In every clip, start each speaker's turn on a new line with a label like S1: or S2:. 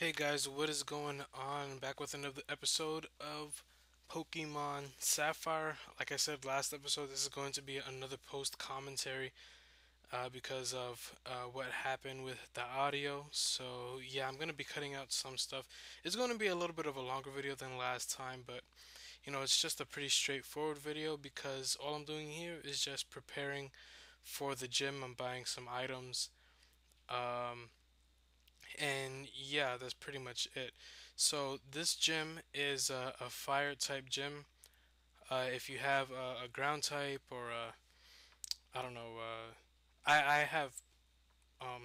S1: Hey guys, what is going on? Back with another episode of Pokemon Sapphire. Like I said last episode, this is going to be another post commentary because of what happened with the audio. So, yeah, I'm going to be cutting out some stuff. It's going to be a little bit of a longer video than last time, but it's just a pretty straightforward video because all I'm doing here is just preparing for the gym. I'm buying some items. Um, and yeah, that's pretty much it. So this gym is a fire type gym. If you have a ground type or I don't know, I have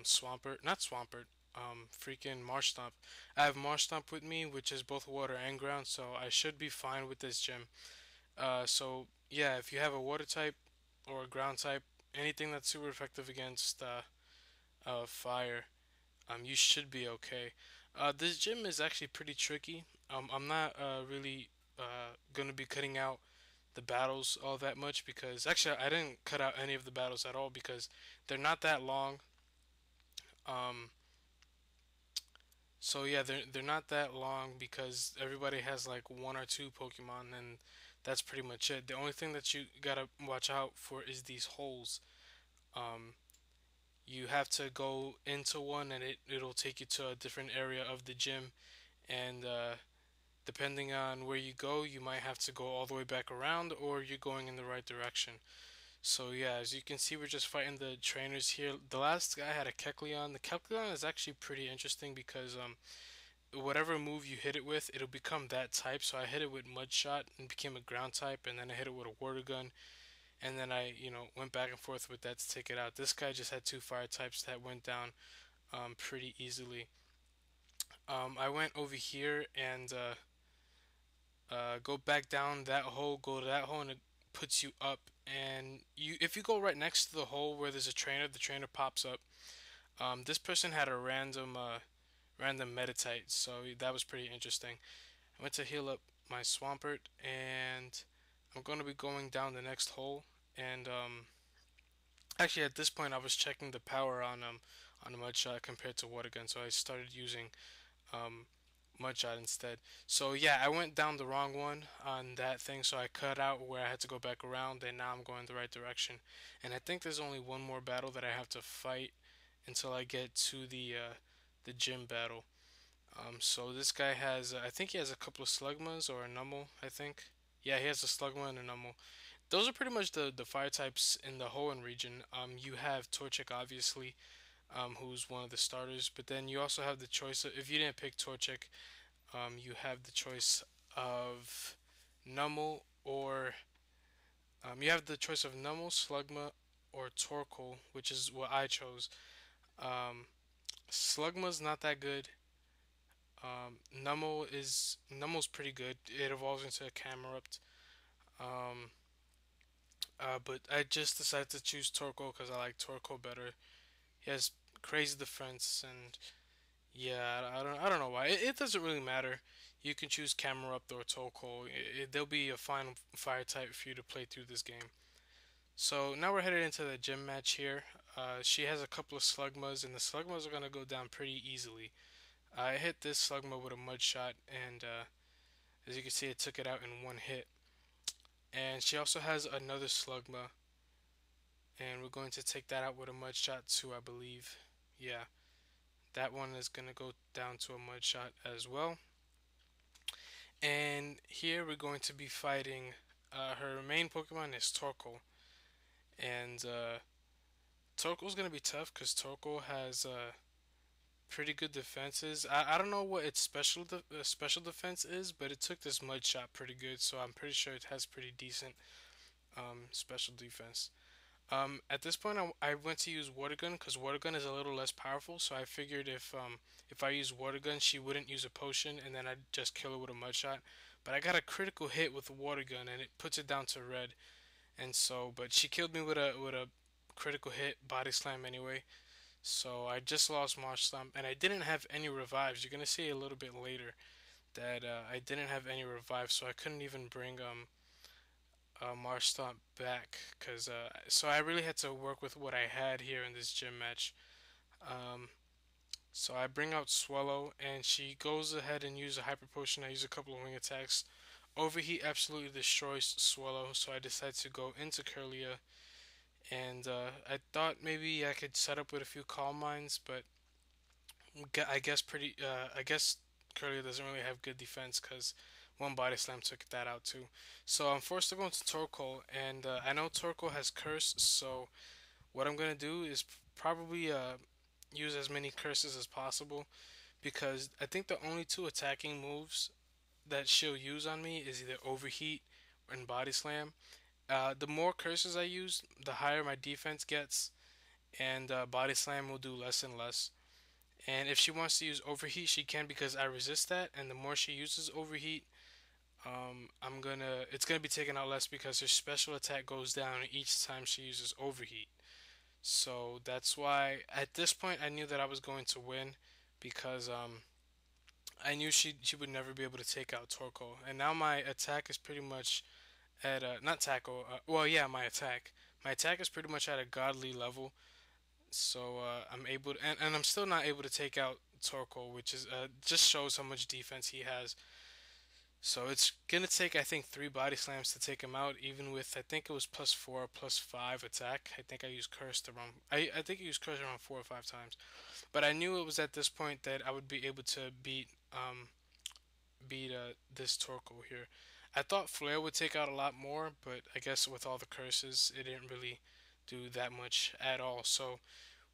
S1: Swampert, not Swampert, freaking Marshtomp. I have Marshtomp with me, which is both water and ground, so I should be fine with this gym. So yeah, if you have a water type or a ground type, anything that's super effective against fire, you should be okay. This gym is actually pretty tricky. I'm not really gonna be cutting out the battles all that much because actually I didn't cut out any of the battles at all because they're not that long. Um, so yeah, they're not that long because everybody has like one or two Pokemon and that's pretty much it. The only thing that you gotta watch out for is these holes. Um, you have to go into one and it'll take you to a different area of the gym and depending on where you go, you might have to go all the way back around or you're going in the right direction. So yeah, as you can see, we're just fighting the trainers here. The last guy had a Kecleon. The Kecleon is actually pretty interesting because whatever move you hit it with, it'll become that type. So I hit it with Mud Shot and became a ground type, and then I hit it with a Water Gun, and then I went back and forth with that to take it out. This guy just had two fire types that went down pretty easily. I went over here and go back down that hole, go to that hole, and it puts you up. And if you go right next to the hole where there's a trainer, the trainer pops up. This person had a random Meditite, so that was pretty interesting. I went to heal up my Swampert, and I'm going to be going down the next hole. And actually, at this point, I was checking the power on the Mudshot compared to Water Gun, so I started using um, Mudshot instead. So yeah, I went down the wrong one on that thing, so I cut out where I had to go back around, and now I'm going the right direction. And I think there's only one more battle that I have to fight until I get to the gym battle. So this guy has, I think he has a couple of Slugmas or a Numel, I think. Yeah, he has a Slugma and a Numel. Those are pretty much the fire types in the Hoenn region. You have Torchic, obviously, who's one of the starters, but then you also have the choice of, if you didn't pick Torchic, you have the choice of Numel or you have the choice of Numel, Slugma, or Torkoal, which is what I chose. Um, Slugma's not that good. Numel's pretty good. It evolves into a Camerupt. Um, but I just decided to choose Torkoal because I like Torkoal better. He has crazy defense and yeah, I don't know why. It doesn't really matter. You can choose Camerupt or Torkoal. There'll be a fine fire type for you to play through this game. So now we're headed into the gym match here. She has a couple of Slugmas, and the Slugmas are gonna go down pretty easily. I hit this Slugma with a Mud Shot, and as you can see, it took it out in one hit. And she also has another Slugma, and we're going to take that out with a Mud Shot too, I believe. Yeah, that one is gonna go down to a Mud Shot as well. And here we're going to be fighting. Her main Pokemon is Torkoal, and Torkoal's gonna be tough because Torkoal has pretty good defenses. I don't know what its special defense is, but it took this Mud Shot pretty good, so I'm pretty sure it has pretty decent special defense. At this point, I went to use Water Gun because Water Gun is a little less powerful. So I figured if I use Water Gun, she wouldn't use a potion, and then I'd just kill her with a Mud Shot. But I got a critical hit with the Water Gun, and it puts it down to red. And so, but she killed me with a critical hit body slam anyway. So I just lost Marsh Stomp, and I didn't have any revives. You're gonna see a little bit later that I didn't have any revives, so I couldn't even bring Marsh Stomp back because so I really had to work with what I had here in this gym match. Um, So I bring out Swallow, and she goes ahead and uses a Hyper Potion. I use a couple of wing attacks. Overheat absolutely destroys Swallow, so I decide to go into Curlia. And I thought maybe I could set up with a few Calm Minds, but I guess Curlia doesn't really have good defense because one Body Slam took that out too. So I'm forced to go into Torkoal, and I know Torkoal has Curse, so what I'm gonna do is probably use as many curses as possible because I think the only two attacking moves that she'll use on me is either Overheat and Body Slam. The more curses I use, the higher my defense gets, and Body Slam will do less and less. And if she wants to use Overheat, she can because I resist that. And the more she uses Overheat, it's gonna be taken out less because her special attack goes down each time she uses Overheat. So that's why at this point I knew that I was going to win because I knew she would never be able to take out Torko. And now my attack is pretty much at not tackle. Well, yeah, my attack. My attack is pretty much at a godly level. So I'm able to, and I'm still not able to take out Torko, which is just shows how much defense he has. So it's gonna take I think three body slams to take him out, even with I think it was +4, +5 attack. I think I used cursed around. I think I used cursed around 4 or 5 times. But I knew it was at this point that I would be able to beat this Torko here. I thought Flare would take out a lot more, but I guess with all the curses, it didn't really do that much at all. So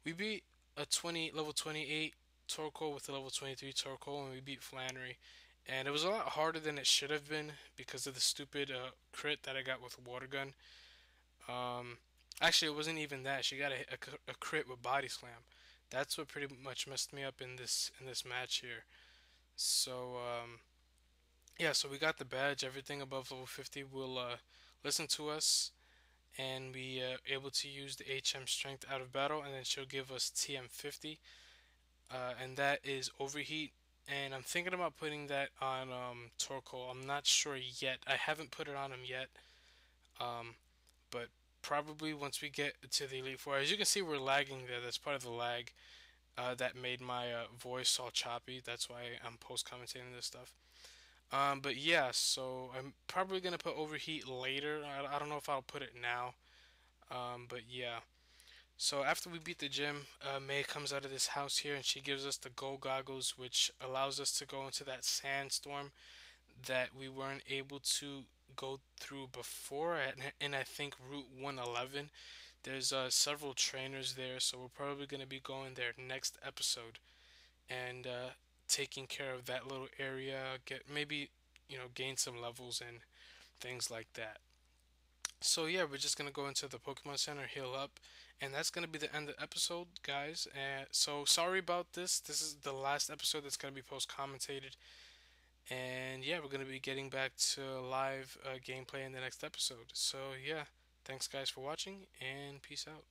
S1: we beat a 20 level 28 Torkoal with a level 23 Torkoal, and we beat Flannery. And it was a lot harder than it should have been because of the stupid crit that I got with Water Gun. Um, Actually, it wasn't even that. She got a crit with Body Slam. That's what pretty much messed me up in this match here. So yeah, so we got the badge. Everything above level 50 will listen to us, and we able to use the HM strength out of battle, and then she'll give us TM 50, and that is overheat. And I'm thinking about putting that on Torkoal. I'm not sure yet. I haven't put it on him yet, um, but probably once we get to the Elite Four. As you can see, we're lagging there. That's part of the lag that made my voice all choppy. That's why I'm post commentating this stuff. But yeah, so I'm probably gonna put overheat later. I don't know if I'll put it now. But yeah. So after we beat the gym, May comes out of this house here and she gives us the gold goggles, which allows us to go into that sandstorm that we weren't able to go through before. And I think Route 111. There's several trainers there, so we're probably gonna be going there next episode and taking care of that little area. Get maybe gain some levels and things like that. So yeah, we're just gonna go into the Pokemon Center, heal up, and that's gonna be the end of the episode, guys. So sorry about this. This is the last episode that's gonna be post commentated, and yeah, we're gonna be getting back to live gameplay in the next episode. So yeah, thanks guys for watching, and peace out.